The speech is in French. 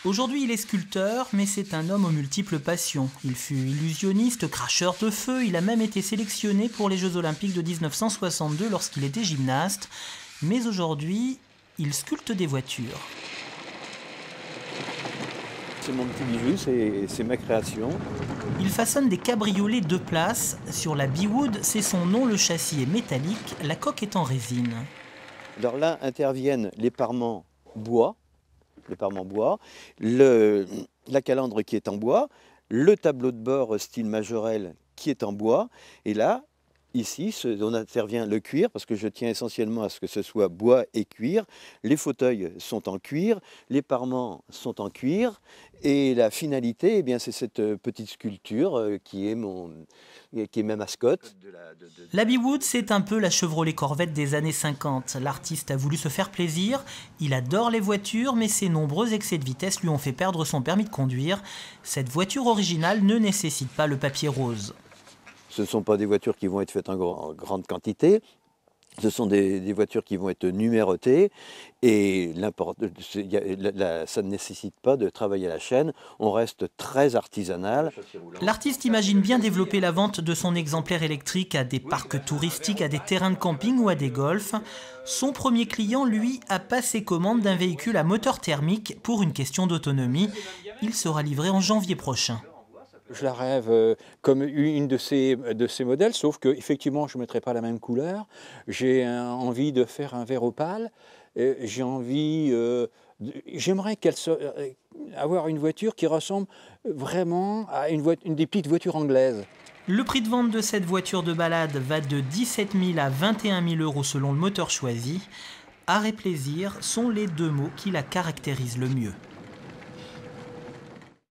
Aujourd'hui, il est sculpteur, mais c'est un homme aux multiples passions. Il fut illusionniste, cracheur de feu, il a même été sélectionné pour les Jeux Olympiques de 1962 lorsqu'il était gymnaste. Mais aujourd'hui, il sculpte des voitures. C'est mon petit bijou, c'est ma création. Il façonne des cabriolets 2 places. Sur la Biwood, c'est son nom, le châssis est métallique, la coque est en résine. Alors là interviennent les parements bois, la calandre qui est en bois, le tableau de bord style Majorelle qui est en bois, et là, ici, on intervient le cuir, parce que je tiens essentiellement à ce que ce soit bois et cuir. Les fauteuils sont en cuir, les parements sont en cuir, et la finalité, eh bien, c'est cette petite sculpture qui est ma mascotte. La Biwood, c'est un peu la Chevrolet Corvette des années 50. L'artiste a voulu se faire plaisir, il adore les voitures, mais ses nombreux excès de vitesse lui ont fait perdre son permis de conduire. Cette voiture originale ne nécessite pas le papier rose. Ce ne sont pas des voitures qui vont être faites en grande quantité, ce sont des voitures qui vont être numérotées et ça ne nécessite pas de travailler à la chaîne, on reste très artisanal. L'artiste imagine bien développer la vente de son exemplaire électrique à des parcs touristiques, à des terrains de camping ou à des golfs. Son premier client, lui, a passé commande d'un véhicule à moteur thermique pour une question d'autonomie. Il sera livré en janvier prochain. Je la rêve comme une de ces modèles, sauf qu'effectivement, je ne mettrai pas la même couleur. J'ai envie de faire un vert opale. J'aimerais avoir une voiture qui ressemble vraiment à une des petites voitures anglaises. Le prix de vente de cette voiture de balade va de 17 000 à 21 000 € selon le moteur choisi. Art et plaisir sont les 2 mots qui la caractérisent le mieux.